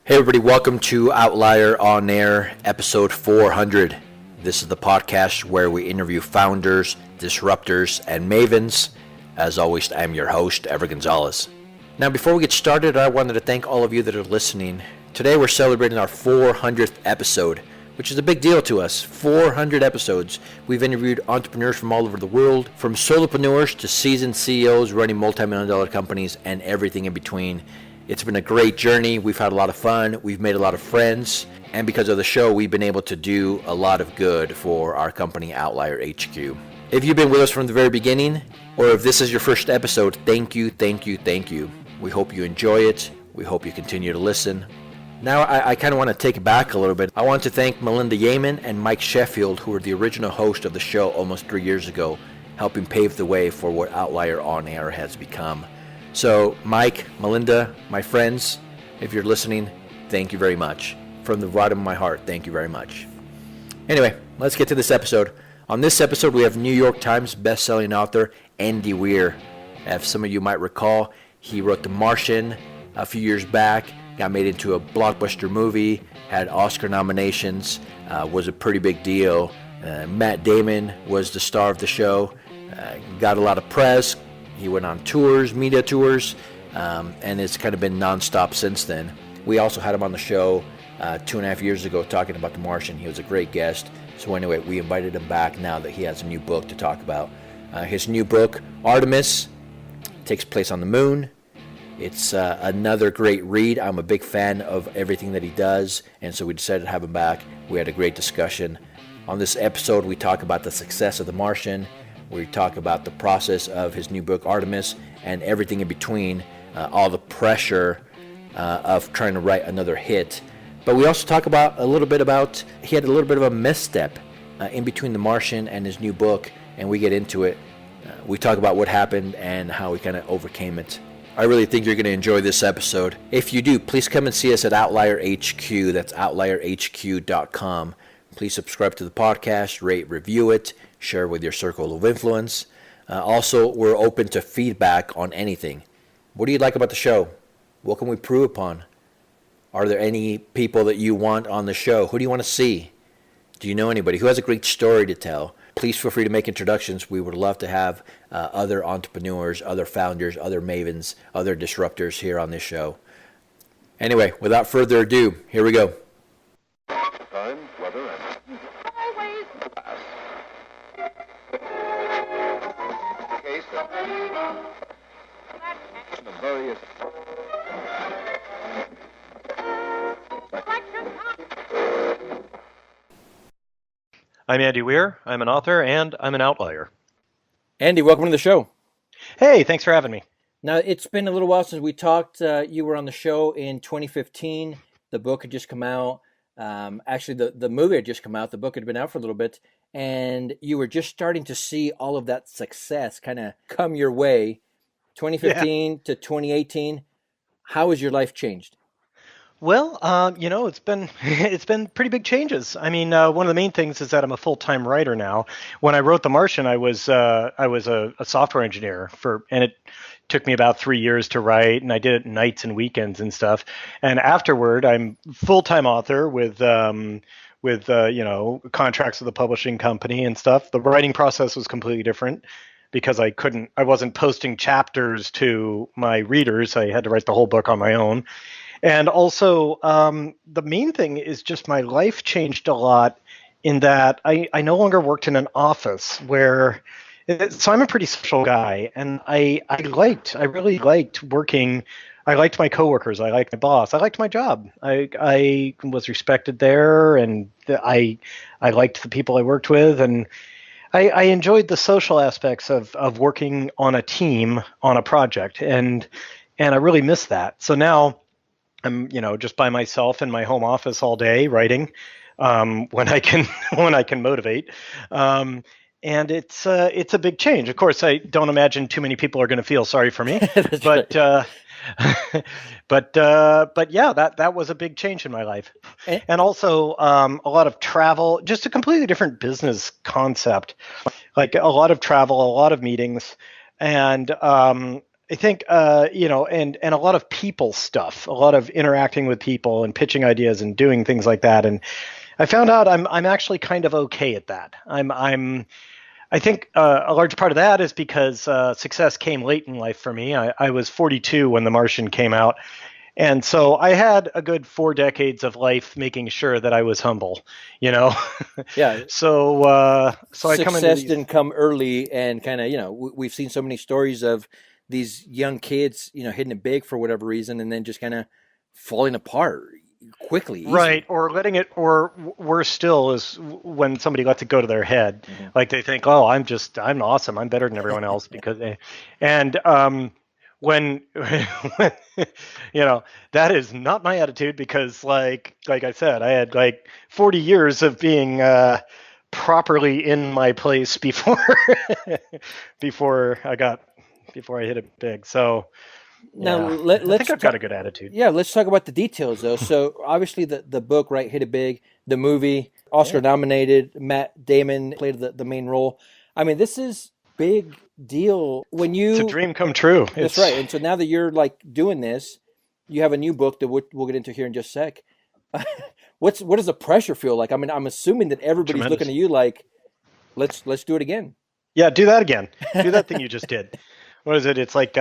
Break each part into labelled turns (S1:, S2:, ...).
S1: Hey everybody, welcome to Outlier On Air, episode 400. This is the podcast where we interview founders, disruptors, and mavens. As always, I'm your host, Ever Gonzalez. Now, before we get started, I wanted to thank all of you that are listening. Today we're celebrating our 400th episode, which is a big deal to us. 400 episodes. We've interviewed entrepreneurs from all over the world, from solopreneurs to seasoned CEOs running multi-million-dollar companies and everything in between. It's been a great journey. We've had a lot of fun. We've made a lot of friends. And because of the show, we've been able to do a lot of good for our company, Outlier HQ. If you've been with us from the very beginning, or if this is your first episode, thank you. We hope you enjoy it. We hope you continue to listen. Now, I kind of want to take it back a little bit. I want to thank Melinda Yeaman and Mike Sheffield, who were the original host of the show almost 3 years ago, helping pave the way for what Outlier On Air has become. So, Mike, Melinda, my friends, if you're listening, thank you very much. From the bottom of my heart, thank you very much. Anyway, let's get to this episode. On this episode, we have New York Times best-selling author Andy Weir. As some of you might recall, he wrote The Martian a few years back, got made into a blockbuster movie, had Oscar nominations, was a pretty big deal. Matt Damon was the star of the show, got a lot of press. He went on tours, media tours, and it's kind of been nonstop since then. We also had him on the show 2.5 years ago talking about The Martian. He was a great guest. So anyway, we invited him back now that he has a new book to talk about. His new book, Artemis, takes place on the moon. It's another great read. I'm a big fan of everything that he does, and so we decided to have him back. We had a great discussion. On this episode, we talk about the success of The Martian. We talk about the process of his new book, Artemis, and everything in between, all the pressure of trying to write another hit. But we also talk about he had a little bit of a misstep in between The Martian and his new book, and we get into it. We talk about what happened and how he kind of overcame it. I really think you're going to enjoy this episode. If you do, please come and see us at Outlier HQ. That's outlierhq.com. Please subscribe to the podcast, rate, review it, share with your circle of influence. Also, we're open to feedback on anything. What do you like about the show? What can we improve upon? Are there any people that you want on the show? Who do you want to see? Do you know anybody who has a great story to tell? Please feel free to make introductions. We would love to have other entrepreneurs, other founders, other mavens, other disruptors here on this show. Anyway, without further ado, here we go.
S2: Time, weather, and always pass. Case of the various.
S3: I'm Andy Weir. I'm an author and I'm an outlier.
S1: Andy, welcome to the show.
S3: Hey, thanks for having me.
S1: Now, it's been a little while since we talked. You were on the show in 2015. The book had just come out. Actually, the movie had just come out. The book had been out for a little bit. And you were just starting to see all of that success kind of come your way. 2015 to 2018. How has your life changed?
S3: Well, it's been pretty big changes. I mean, one of the main things is that I'm a full-time writer now. When I wrote The Martian, I was a software engineer and it took me about 3 years to write, and I did it nights and weekends and stuff. And afterward, I'm full-time author with contracts with the publishing company and stuff. The writing process was completely different because I wasn't posting chapters to my readers. I had to write the whole book on my own. And also, the main thing is just my life changed a lot in that I no longer worked in an office so I'm a pretty social guy, and I really liked working. I liked my coworkers. I liked my boss. I liked my job. I was respected there, and I liked the people I worked with, and I enjoyed the social aspects of working on a team on a project, and I really miss that. So now I'm just by myself in my home office all day writing when I can motivate. And it's a big change. Of course, I don't imagine too many people are going to feel sorry for me, but yeah, that was a big change in my life. And also a lot of travel, just a completely different business concept, like a lot of travel, a lot of meetings, and I think and a lot of people stuff, a lot of interacting with people and pitching ideas and doing things like that. And I found out I'm actually kind of okay at that. I think a large part of that is because success came late in life for me. I was 42 when The Martian came out, and so I had a good 4 decades of life making sure that I was humble, you know.
S1: Yeah.
S3: So I come into
S1: Success
S3: these.
S1: didn't come early, and kind of, we've seen so many stories of these young kids, hitting it big for whatever reason, and then just kind of falling apart quickly, easily.
S3: Right, or letting it, or worse still, is when somebody lets it go to their head. Like they think, "Oh, I'm awesome. I'm better than everyone else," because and when, that is not my attitude, because like I said, I had like 40 years of being properly in my place before before I hit it big. So.
S1: Now,
S3: Yeah. I think I've got a good attitude.
S1: Yeah, let's talk about the details though. So obviously the book, right, hit it big. The movie, Oscar nominated. Matt Damon played the main role. I mean, this is big deal when you.
S3: It's a dream come true.
S1: That's right. And so now that you're like doing this, you have a new book that we'll get into here in just a sec. What does the pressure feel like? I mean, I'm assuming that everybody's
S3: Tremendous.
S1: looking at you like, let's do it again.
S3: Yeah, do that again. Do that thing you just did. What is it? It's like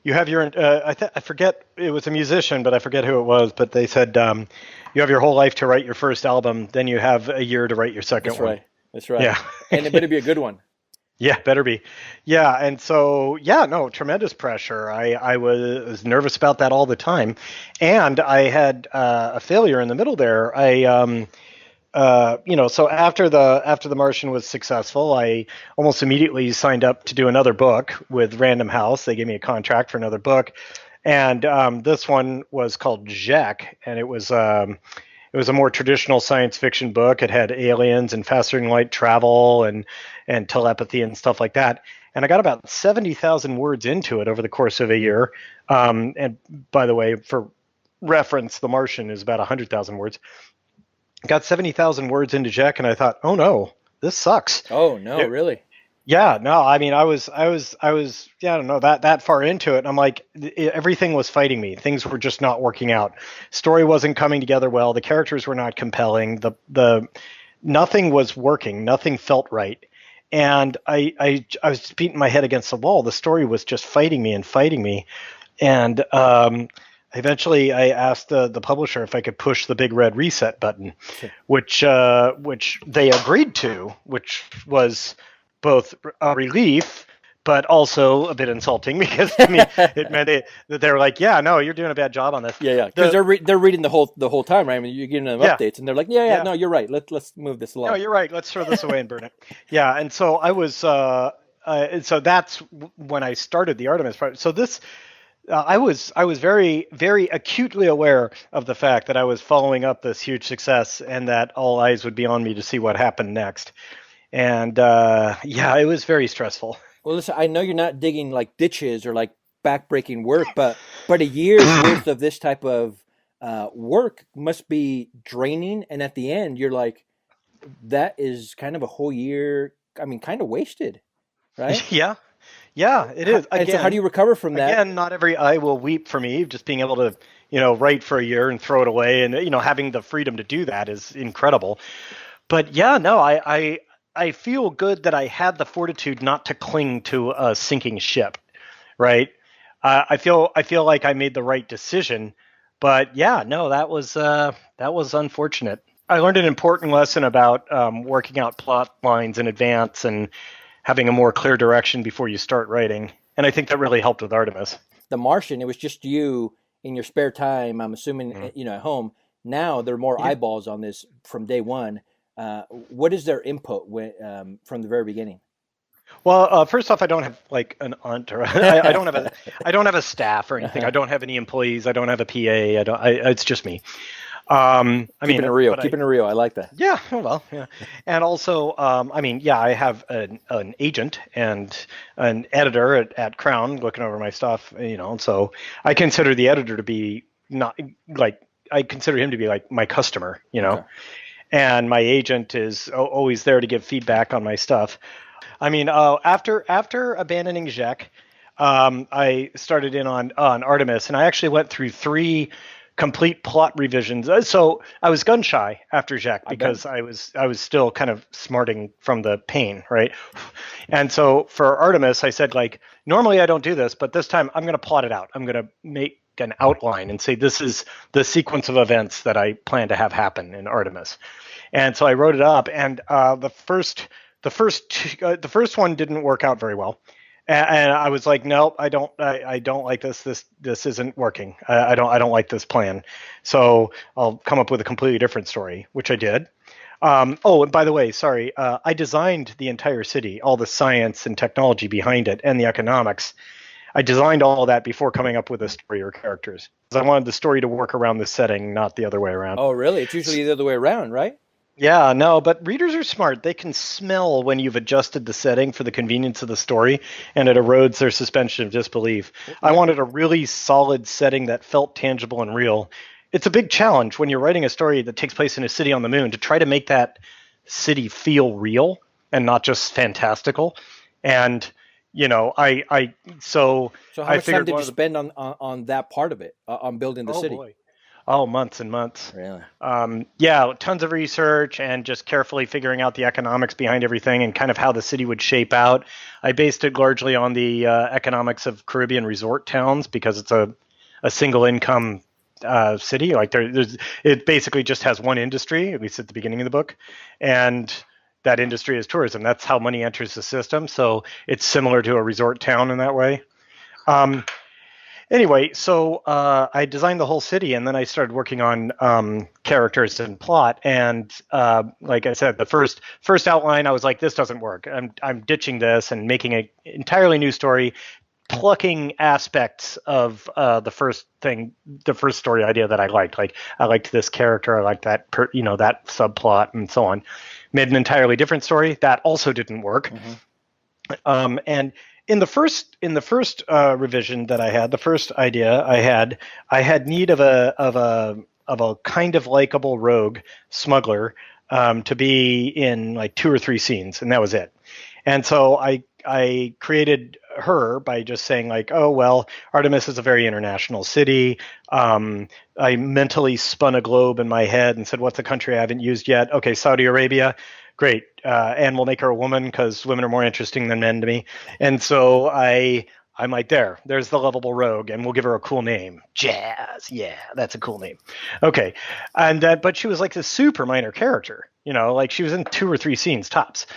S3: you have your. I forget. It was a musician, but I forget who it was. But they said you have your whole life to write your first album. Then you have a year to write your second
S1: That's
S3: one.
S1: right. That's right.
S3: Yeah.
S1: And it better be a good one.
S3: Yeah, better be. Yeah, and so no, tremendous pressure. I was nervous about that all the time, and I had a failure in the middle there. So after the Martian was successful, I almost immediately signed up to do another book with Random House. They gave me a contract for another book, and this one was called Jack, and it was a more traditional science fiction book. It had aliens and faster than light travel and telepathy and stuff like that. And I got about 70,000 words into it over the course of a year. And by the way, for reference, The Martian is about 100,000 words. Got 70,000 words into Jack, and I thought, oh no, this sucks.
S1: Oh no, really?
S3: Yeah, no, I mean, I was, yeah, I don't know, that far into it, and I'm like, everything was fighting me. Things were just not working out. Story wasn't coming together well. The characters were not compelling. The nothing was working. Nothing felt right. And I was beating my head against the wall. The story was just fighting me. And eventually I asked the publisher if I could push the big red reset button, which they agreed to, which was both a relief, but also a bit insulting, because I mean, it meant that they were like, "Yeah, no, you're doing a bad job on this."
S1: Yeah, because they're reading the whole time, right? I mean, you're giving them updates, and they're like, "Yeah, no, you're right. Let's move this along."
S3: No, you're right. Let's throw this away and burn it. Yeah, and so I was, so that's when I started the Artemis project. So this. I was very, very acutely aware of the fact that I was following up this huge success, and that all eyes would be on me to see what happened next. And it was very stressful.
S1: Well, listen, I know you're not digging like ditches or like backbreaking work, but a year's worth of this type of work must be draining. And at the end, you're like, that is kind of a whole year. I mean, kind of wasted, right?
S3: Yeah, it is.
S1: Again, and so how do you recover from that?
S3: Again, not every eye will weep for me. Just being able to, write for a year and throw it away, and having the freedom to do that is incredible. But yeah, no, I feel good that I had the fortitude not to cling to a sinking ship, right? I feel like I made the right decision. But yeah, no, that was unfortunate. I learned an important lesson about working out plot lines in advance and having a more clear direction before you start writing. And I think that really helped with Artemis.
S1: The Martian, it was just you in your spare time, I'm assuming, at home. Now there are more eyeballs on this from day one. What is their input from the very beginning?
S3: Well, first off, I don't have like an aunt, or I don't have a staff or anything. I don't have any employees. I don't have a PA. It's just me.
S1: Keeping it real. I like that.
S3: Yeah. Well, yeah. And also, I have an agent and an editor at Crown looking over my stuff, and so I consider the editor to be I consider him to be like my customer, Okay. And my agent is always there to give feedback on my stuff. I mean, after abandoning Jacques, I started in on Artemis, and I actually went through 3 complete plot revisions. So I was gun shy after Jacques because I was still kind of smarting from the pain, right? And so for Artemis, I said, like, normally I don't do this, but this time I'm going to plot it out. I'm going to make an outline and say this is the sequence of events that I plan to have happen in Artemis. And so I wrote it up, and the first one didn't work out very well. And I was like, no, I don't like this. This isn't working. I don't like this plan. So I'll come up with a completely different story, which I did. Oh, and by the way, sorry, I designed the entire city, all the science and technology behind it, and the economics. I designed all that before coming up with a story or characters. Because I wanted the story to work around the setting, not the other way around.
S1: Oh, really? It's usually the other way around, right?
S3: Yeah, no, but readers are smart. They can smell when you've adjusted the setting for the convenience of the story, and it erodes their suspension of disbelief. I wanted a really solid setting that felt tangible and real. It's a big challenge when you're writing a story that takes place in a city on the moon to try to make that city feel real and not just fantastical. And so
S1: how
S3: I
S1: much
S3: figured
S1: time did you spend on that part of it, on building the city?
S3: Boy. Oh, months and months.
S1: Really?
S3: Yeah, tons of research and just carefully figuring out the economics behind everything and kind of how the city would shape out. I based it largely on the economics of Caribbean resort towns because it's a single income city. Like it basically just has one industry, at least at the beginning of the book, and that industry is tourism. That's how money enters the system. So it's similar to a resort town in that way. Anyway, so I designed the whole city, and then I started working on characters and plot. And like I said, the first outline, I was like, this doesn't work. I'm ditching this and making an entirely new story, plucking aspects of the first story idea that I liked. Like I liked this character, I liked that that subplot, and so on. Made an entirely different story that also didn't work. Mm-hmm. And in the first revision that I had, the first idea I had need of a kind of likable rogue smuggler to be in like 2 or 3 scenes, and that was it. And so I created her by just saying like, oh well, Artemis is a very international city. I mentally spun a globe in my head and said, what's a country I haven't used yet? Okay, Saudi Arabia. Great. And we'll make her a woman because women are more interesting than men to me. And so I'm like, there's the lovable rogue, and we'll give her a cool name. Jazz. Yeah, that's a cool name. Okay. And but she was like this super minor character, like she was in 2 or 3 scenes tops.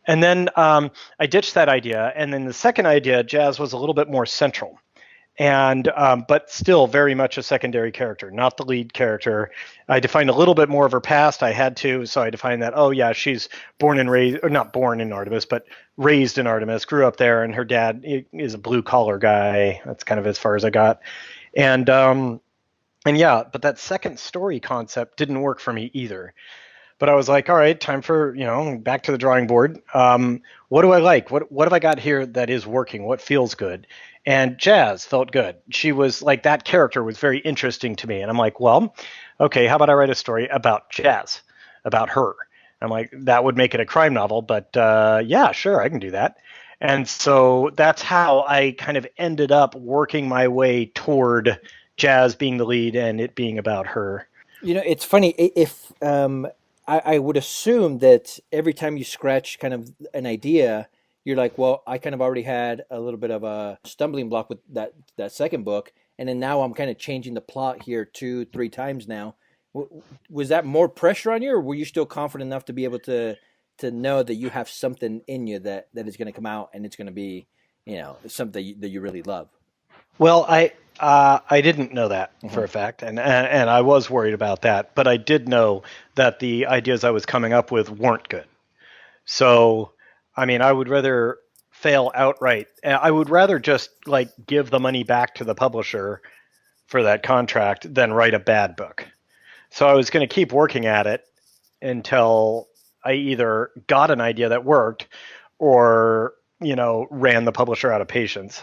S3: And then I ditched that idea. And then the second idea, Jazz was a little bit more central. And but still very much a secondary character, not the lead character. I defined a little bit more of her past. I had to, so I defined that. Oh yeah, she's born and raised, or not born in Artemis, but raised in Artemis. Grew up there, and her dad is a blue collar guy. That's kind of as far as I got. And yeah, but that second story concept didn't work for me either. But I was like, all right, time for back to the drawing board. What do I like? What have I got here that is working? What feels good? And Jazz felt good. She was like, that character was very interesting to me. And I'm like, well, okay, how about I write a story about Jazz, about her? I'm like, that would make it a crime novel, but yeah, sure, I can do that. And so that's how I kind of ended up working my way toward Jazz being the lead and it being about her.
S1: It's funny, if I would assume that every time you scratch kind of an idea, you're like, well, I kind of already had a little bit of a stumbling block with that second book, and then now I'm kind of changing the plot here 2, 3 times now. Was that more pressure on you, or were you still confident enough to be able to know that you have something in you that is going to come out and it's going to be, something that you really love?
S3: Well, I didn't know that for a fact, and I was worried about that, but I did know that the ideas I was coming up with weren't good. So, I mean, I would rather fail outright. I would rather just like give the money back to the publisher for that contract than write a bad book. So I was going to keep working at it until I either got an idea that worked or, ran the publisher out of patience.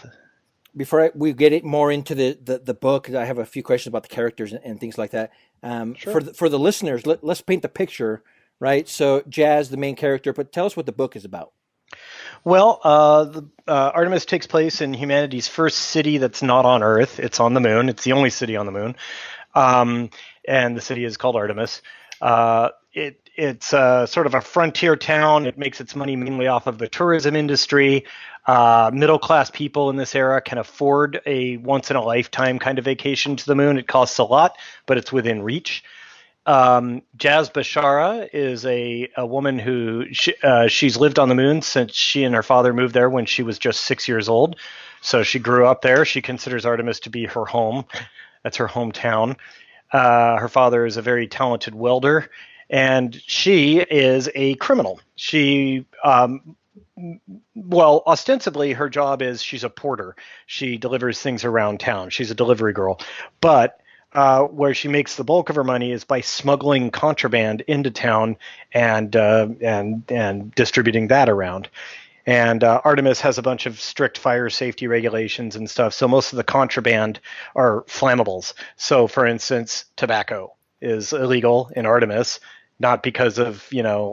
S1: Before we get it more into the book, I have a few questions about the characters and things like that. Sure. For the listeners, let's paint the picture, right? So Jazz, the main character, but tell us what the book is about.
S3: Well, Artemis takes place in humanity's first city that's not on Earth. It's on the moon. It's the only city on the moon. And the city is called Artemis. It's sort of a frontier town. It makes its money mainly off of the tourism industry. Middle-class people in this era can afford a once-in-a-lifetime kind of vacation to the moon. It costs a lot, but it's within reach. Jazz Bashara is a woman who she's lived on the moon since she and her father moved there when she was just 6 years old. So she grew up there. She considers Artemis to be her home. That's her hometown. Her father is a very talented welder, and she is a criminal. She, well, ostensibly her job is she's a porter. She delivers things around town. She's a delivery girl. But where she makes the bulk of her money is by smuggling contraband into town and distributing that around. And Artemis has a bunch of strict fire safety regulations and stuff. So most of the contraband are flammables. So, for instance, tobacco is illegal in Artemis, not because of,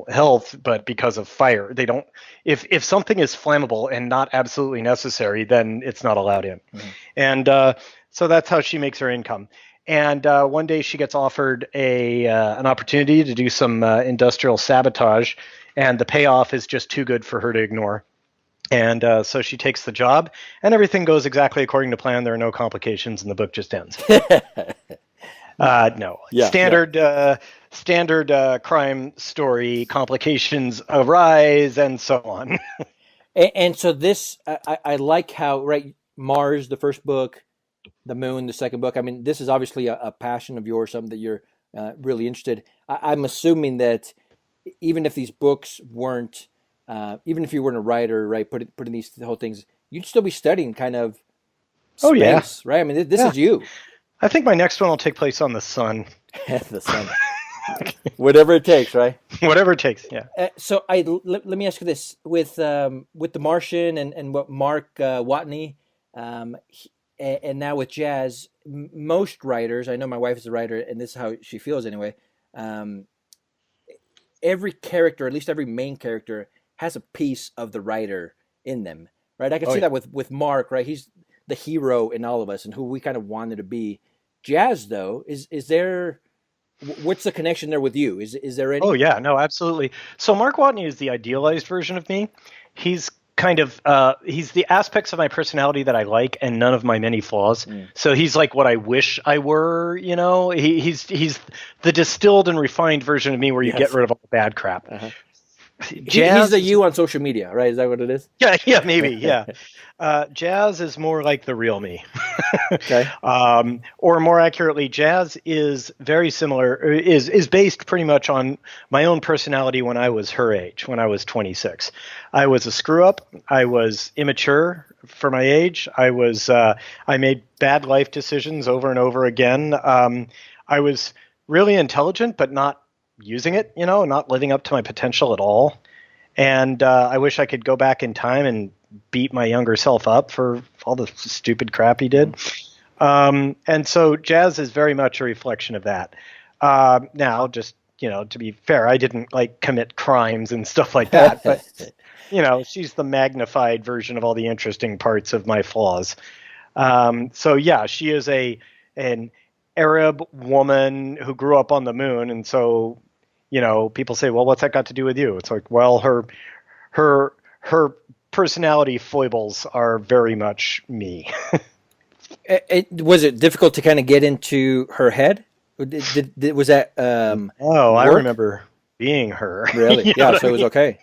S3: health, but because of fire. They don't. If something is flammable and not absolutely necessary, then it's not allowed in. Mm-hmm. And so that's how she makes her income. And one day she gets offered an opportunity to do some industrial sabotage, and the payoff is just too good for her to ignore. And so she takes the job, and everything goes exactly according to plan. There are no complications, and the book just ends. No. Yeah, standard crime story, complications arise, and so on.
S1: and so this, I like how, right, Mars, the first book, the moon, the second book. I mean, this is obviously a passion of yours, something that you're really interested. I'm assuming that even if these books weren't, even if you weren't a writer, right, putting these whole things, you'd still be studying kind of space, right? I mean, this is you.
S3: I think my next one will take place on the sun.
S1: The sun. Whatever it takes, right?
S3: Whatever it takes, yeah.
S1: So let me ask you this. With the Martian and what Mark Watney, and now with Jazz, most writers, I know my wife is a writer, and this is how she feels anyway, every character, at least every main character, has a piece of the writer in them, right? I can see that with Mark, right? He's the hero in all of us and who we kind of wanted to be. Jazz, though, is there... What's the connection there with you? Is there any?
S3: Oh, yeah, no, absolutely. So Mark Watney is the idealized version of me. He's kind of he's the aspects of my personality that I like and none of my many flaws. So he's like what I wish I were, He's the distilled and refined version of me where you get rid of all the bad crap.
S1: Uh-huh. He's the you on social media, right? Is that what it is?
S3: Yeah, maybe, yeah. Jazz is more like the real me.
S1: Okay.
S3: Or more accurately, Jazz is very similar, is based pretty much on my own personality when I was her age, when I was 26. I was a screw-up. I was immature for my age. I made bad life decisions over and over again. I was really intelligent, but not using it, not living up to my potential at all. And I wish I could go back in time and beat my younger self up for all the stupid crap he did. And so Jazz is very much a reflection of that. Now, just, to be fair, I didn't commit crimes and stuff like that, but she's the magnified version of all the interesting parts of my flaws. So yeah, she is an Arab woman who grew up on the moon, and so people say, well, what's that got to do with you? It's like, well, her personality foibles are very much me.
S1: Was it difficult to kind of get into her head? Was that
S3: I remember being her.
S1: Really? Yeah, so it was okay.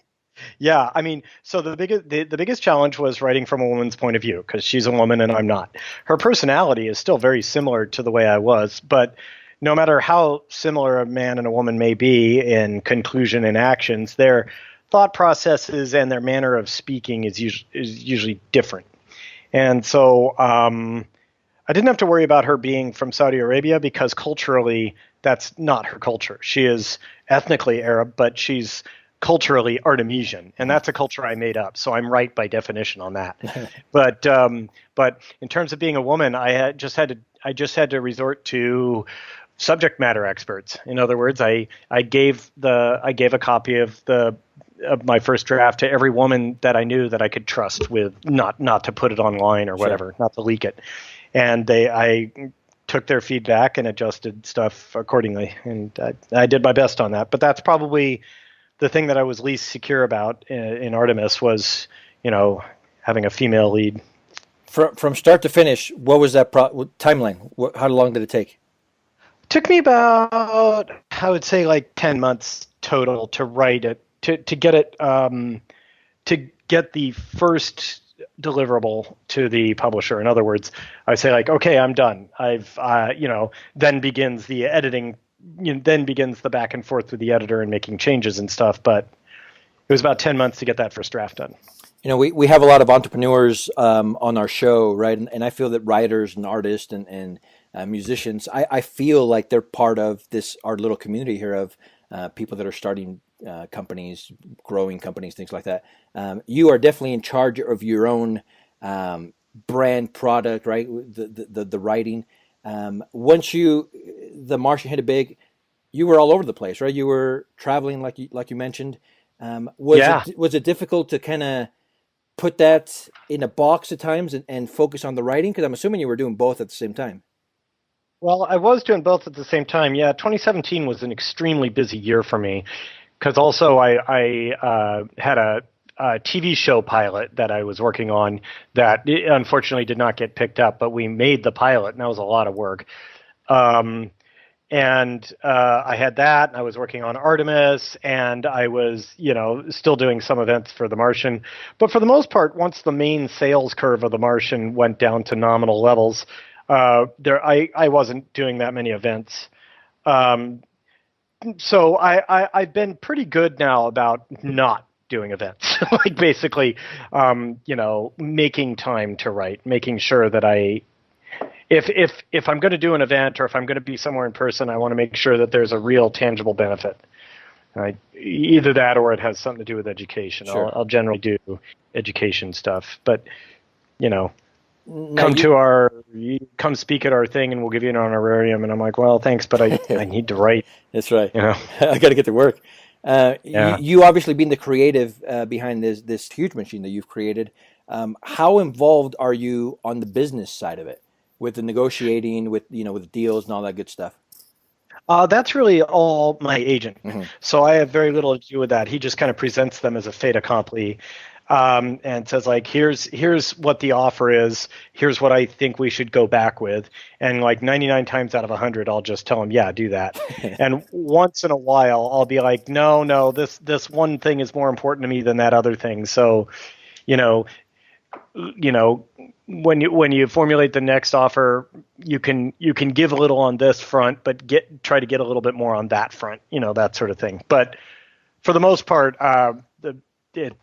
S3: Yeah, I mean, so the biggest challenge was writing from a woman's point of view, because she's a woman and I'm not. Her personality is still very similar to the way I was, but no matter how similar a man and a woman may be in conclusion and actions, their thought processes and their manner of speaking is usually different. And so I didn't have to worry about her being from Saudi Arabia, because culturally that's not her culture. She is ethnically Arab, but she's culturally Artemisian, and that's a culture I made up. So I'm right by definition on that. But in terms of being a woman, I just had to resort to subject matter experts. In other words, I gave a copy of the of my first draft to every woman that I knew that I could trust with not to put it online or whatever, not to leak it. And I took their feedback and adjusted stuff accordingly. And I did my best on that. But that's probably the thing that I was least secure about in Artemis was, having a female lead.
S1: From start to finish, what was that timeline? How long did it take?
S3: It took me about, I would say, like 10 months total to write it, to get it, to get the first deliverable to the publisher. In other words, I say like, okay, I'm done. I've, then begins the editing, then begins the back and forth with the editor and making changes and stuff. But it was about 10 months to get that first draft done.
S1: We have a lot of entrepreneurs on our show, right? And I feel that writers and artists and musicians, I feel like they're part of our little community here of people that are starting companies, growing companies, things like that. You are definitely in charge of your own brand product, right? The writing. Once the Martian hit it big, you were all over the place, right? You were traveling, like you mentioned. Was it difficult to kind of put that in a box at times and focus on the writing? Because I'm assuming you were doing both at the same time.
S3: Well, I was doing both at the same time. Yeah, 2017 was an extremely busy year for me because also I had a TV show pilot that I was working on that unfortunately did not get picked up, but we made the pilot, and that was a lot of work. And I had that, and I was working on Artemis, and I was, still doing some events for the Martian. But for the most part, once the main sales curve of the Martian went down to nominal levels, I wasn't doing that many events. So I've been pretty good now about not doing events, like basically, making time to write, making sure that if I'm going to do an event or if I'm going to be somewhere in person, I want to make sure that there's a real tangible benefit. Either that or it has something to do with education.
S1: Sure.
S3: I'll generally do education stuff, but come speak at our thing and we'll give you an honorarium. And I'm like, well, thanks, but I need to write.
S1: That's right. I got to get to work. You obviously being the creative behind this huge machine that you've created. How involved are you on the business side of it? With the negotiating, with deals and all that good stuff?
S3: That's really all my agent.
S1: Mm-hmm.
S3: So I have very little to do with that. He just kind of presents them as a fait accompli, and says like, here's what the offer is. Here's what I think we should go back with. And like 99 times out of 100, I'll just tell him, yeah, do that. And once in a while, I'll be like, no, this one thing is more important to me than that other thing. So, when you formulate the next offer, you can give a little on this front, but try to get a little bit more on that front, that sort of thing. But for the most part,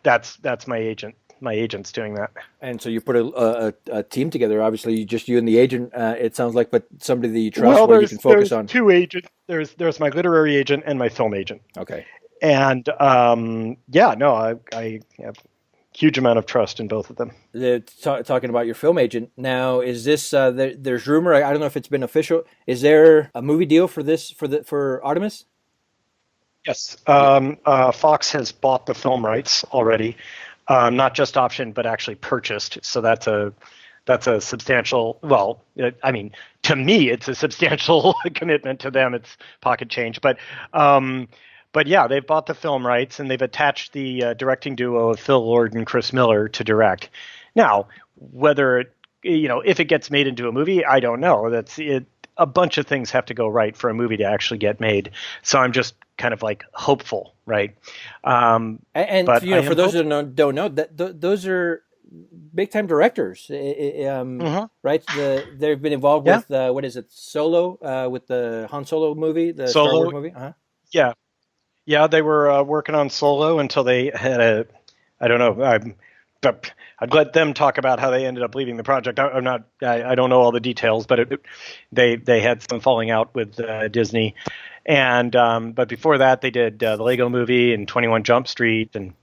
S3: that's my agent. My agent's doing that.
S1: And so you put a team together. Obviously, just you and the agent. It sounds like, but somebody that you trust, where you can focus on.
S3: Two agents. There's my literary agent and my film agent.
S1: Okay.
S3: And I have huge amount of trust in both of them.
S1: Talking about your film agent now, is this there's rumor, I don't know if it's been official, is there a movie deal for this for Artemis?
S3: Yes. Fox has bought the film rights already, not just optioned but actually purchased, so that's a substantial, to me it's a substantial commitment. To them it's pocket change, but yeah, they've bought the film rights and they've attached the directing duo of Phil Lord and Chris Miller to direct. Now, whether if it gets made into a movie, I don't know. That's it. A bunch of things have to go right for a movie to actually get made. So I'm just kind of like hopeful, right?
S1: For those that don't know, that those are big time directors, right? They've been involved with what is it, Solo, with the Han Solo movie, the Star Wars movie.
S3: Yeah. Yeah, they were working on Solo until they had I don't know. I'd let them talk about how they ended up leaving the project. I don't know all the details, but they had some falling out with Disney, and but before that they did the Lego Movie and 21 Jump Street and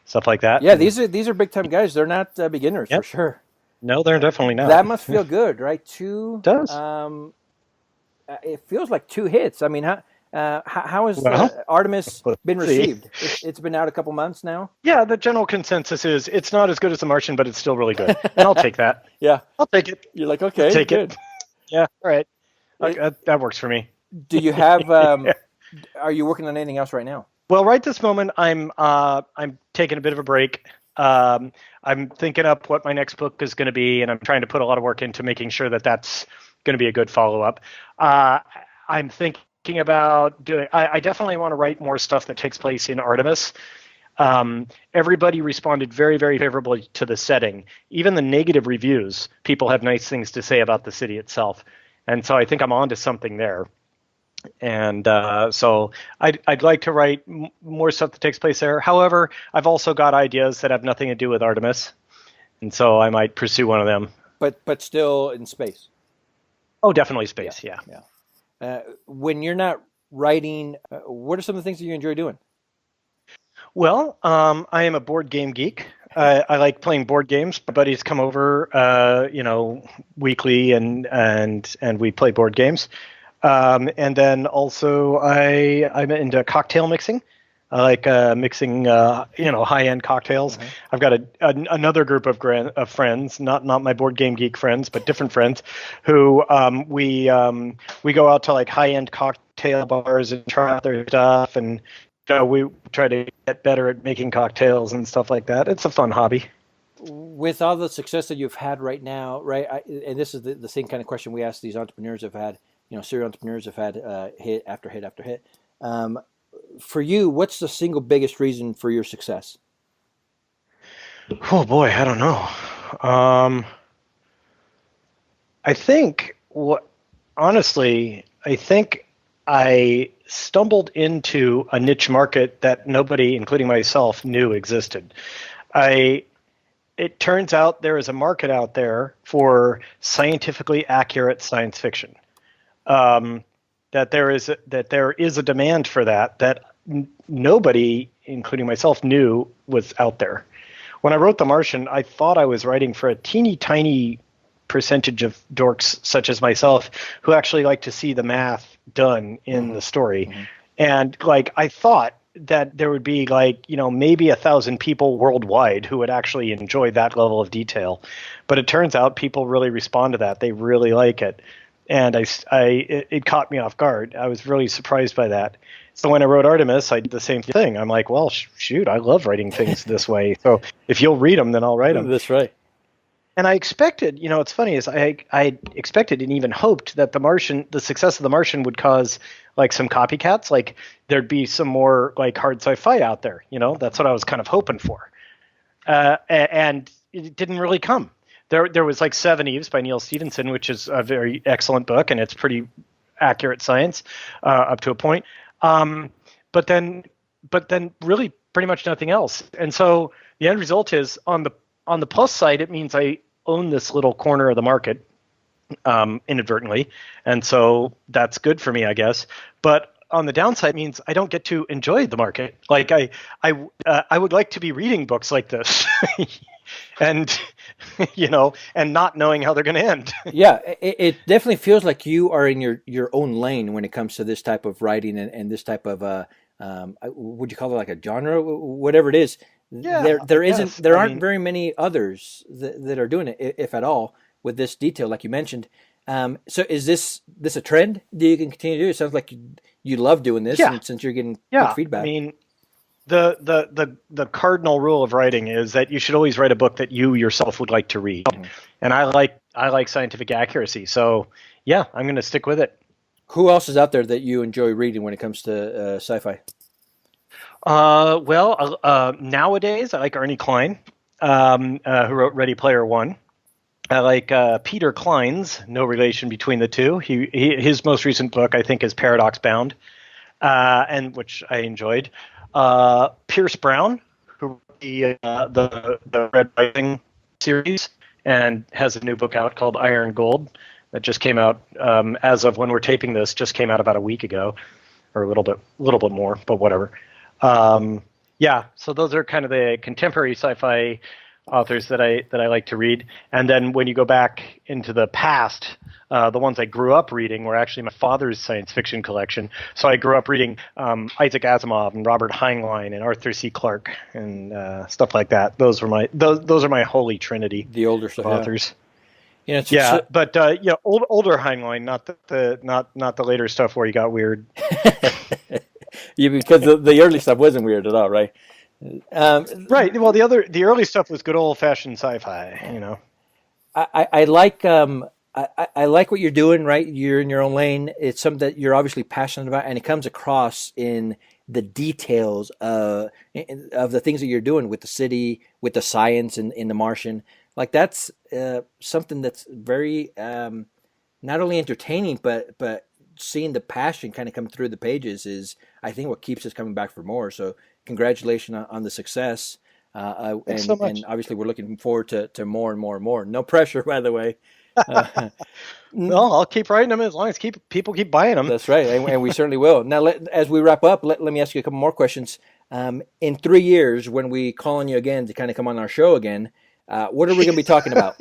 S3: stuff like that.
S1: Yeah, these are big time guys. They're not beginners. Yep. For sure.
S3: No, they're definitely not.
S1: That must feel good, right?
S3: Does.
S1: It feels like 2 hits. I mean,
S4: How has
S3: Well,
S4: Artemis been
S3: let's see.
S4: received? It's been out a couple months now.
S3: Yeah, the general consensus is it's not as good as The Martian, but it's still really good, and I'll take that.
S4: Yeah,
S3: I'll take it.
S4: you're like,
S3: I'll
S4: okay,
S3: take
S4: good.
S3: it. Yeah, all right.
S4: It-
S3: That works for me.
S4: do you have? Are you working on anything else right now?
S3: Well, right this moment, I'm taking a bit of a break. I'm thinking up what my next book is going to be, and I'm trying to put a lot of work into making sure that that's going to be a good follow-up. I'm thinking about doing. I definitely want to write more stuff that takes place in Artemis. Everybody responded very, very favorably to the setting. Even the negative reviews, people have nice things to say about the city itself, and so I think I'm onto something there. And so I'd like to write more stuff that takes place there. However, I've also got ideas that have nothing to do with Artemis, and so I might pursue one of them.
S4: But still in space.
S3: Oh, definitely space. Yeah.
S4: When you're not writing, what are some of the things that you enjoy doing?
S3: Well, I am a board game geek. I like playing board games. My buddies come over, weekly, and we play board games. And then also I'm into cocktail mixing. I like mixing, high-end cocktails.
S4: Mm-hmm.
S3: I've got another group of friends, not my board game geek friends, but different friends, who we go out to like high-end cocktail bars and try out their stuff, and we try to get better at making cocktails and stuff like that. It's a fun hobby.
S4: With all the success that you've had right now, right? And this is the same kind of question we ask these entrepreneurs have had. Serial entrepreneurs have had hit after hit after hit. For you, what's the single biggest reason for your success?
S3: Oh boy, I don't know. I think I stumbled into a niche market that nobody, including myself, knew existed. It turns out there is a market out there for scientifically accurate science fiction. That there is a demand for that nobody, including myself, knew was out there. When I wrote The Martian, I thought I was writing for a teeny tiny percentage of dorks such as myself who actually like to see the math done in the story. Mm-hmm. And I thought that there would be maybe 1,000 people worldwide who would actually enjoy that level of detail. But it turns out people really respond to that. They really like it. And it caught me off guard. I was really surprised by that. So when I wrote Artemis, I did the same thing. I'm like, well, shoot, I love writing things this way. So if you'll read them, then I'll write them.
S4: That's right.
S3: And I expected, it's funny, is I expected and even hoped that the success of The Martian would cause some copycats. There'd be some more hard sci-fi out there. That's what I was kind of hoping for. And it didn't really come. There was Seven Eves by Neil Stephenson, which is a very excellent book, and it's pretty accurate science up to a point. But then really pretty much nothing else. And so the end result is on the plus side, it means I own this little corner of the market inadvertently, and so that's good for me, I guess. But on the downside, it means I don't get to enjoy the market. I would like to be reading books like this. And and not knowing how they're going to end.
S4: Yeah, it definitely feels like you are in your own lane when it comes to this type of writing and this type of would you call it a genre, whatever it is.
S3: Yeah,
S4: there aren't very many others that are doing it, if at all, with this detail, like you mentioned. So is this a trend that you can continue to do? It sounds like you love doing this, and since you're getting good feedback.
S3: I mean, the cardinal rule of writing is that you should always write a book that you yourself would like to read. Mm-hmm. And I like scientific accuracy. So yeah, I'm going to stick with it.
S4: Who else is out there that you enjoy reading when it comes to sci-fi?
S3: Nowadays I like Ernie Klein, who wrote Ready Player One. I like Peter Klein's, no relation between the two. His most recent book, I think, is Paradox Bound, and which I enjoyed. Pierce Brown, who wrote the Red Rising series and has a new book out called Iron Gold that just came out as of when we're taping this, just came out about a week ago, or a little bit more, but whatever. So those are kind of the contemporary sci-fi authors that I like to read. And then when you go back into the past, the ones I grew up reading were actually my father's science fiction collection. So I grew up reading Isaac Asimov and Robert Heinlein and Arthur C. Clarke and stuff like that. Those are my holy trinity.
S4: The older stuff,
S3: of authors.
S4: But
S3: Older Heinlein, not the later stuff where he got weird.
S4: yeah, because the early stuff wasn't weird at all, right?
S3: Right. Well, the early stuff was good old fashioned sci-fi. You know.
S4: I like I like what you're doing. Right, you're in your own lane. It's something that you're obviously passionate about, and it comes across in the details of the things that you're doing with the city, with the science, and in the Martian. Like that's something that's very not only entertaining, but seeing the passion kind of come through the pages is, I think, what keeps us coming back for more. So congratulations on the success.
S3: Thanks so much.
S4: And obviously we're looking forward to more and more and more. No pressure, by the way.
S3: Well, I'll keep writing them as long as people keep buying them.
S4: That's right, and we certainly will. Now, as we wrap up, let me ask you a couple more questions. In 3 years, when we call on you again to kind of come on our show again, what are we going to be talking about?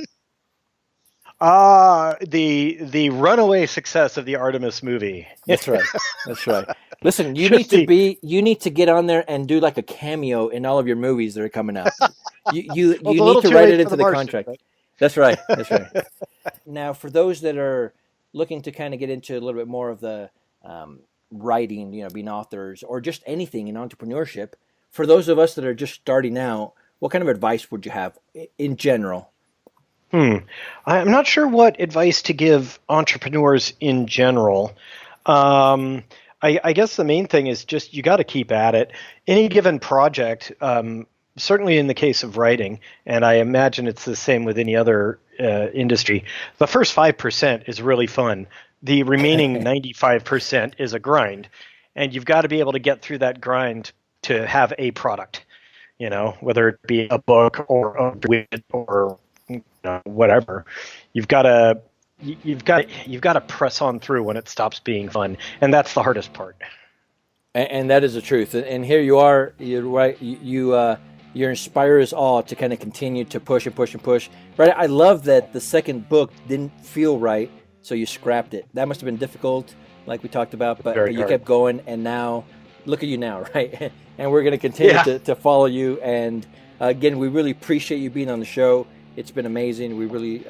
S3: The runaway success of the Artemis movie.
S4: That's right. That's right. Listen, you need to get on there and do like a cameo in all of your movies that are coming out. You need to write it into the contract. Right? That's right. That's right. Now, for those that are looking to kind of get into a little bit more of the writing, being authors or just anything in entrepreneurship, for those of us that are just starting out, what kind of advice would you have in general?
S3: I'm not sure what advice to give entrepreneurs in general. I guess the main thing is just you got to keep at it. Any given project, certainly in the case of writing, and I imagine it's the same with any other industry, the first 5% is really fun. The remaining 95% is a grind. And you've got to be able to get through that grind to have a product, whether it be a book or a widget or whatever. You've got to press on through when it stops being fun, and that's the hardest part.
S4: And that is the truth. And here you are. You're right. You inspire us all to kind of continue to push and push and push. Right. I love that the second book didn't feel right, so you scrapped it. That must have been difficult, like we talked about. But you kept going, and now look at you now, right? And we're going to continue to follow you. And again, we really appreciate you being on the show. It's been amazing. We really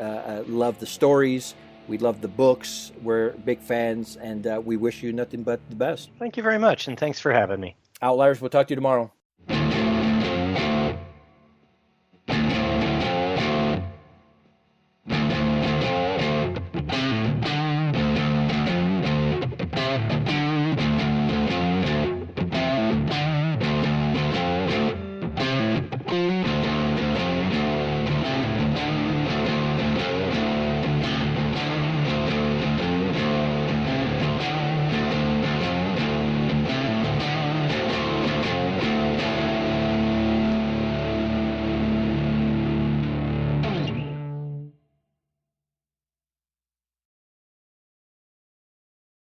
S4: love the stories. We love the books. We're big fans, and we wish you nothing but the best.
S3: Thank you very much, and thanks for having me.
S4: Outliers, we'll talk to you tomorrow.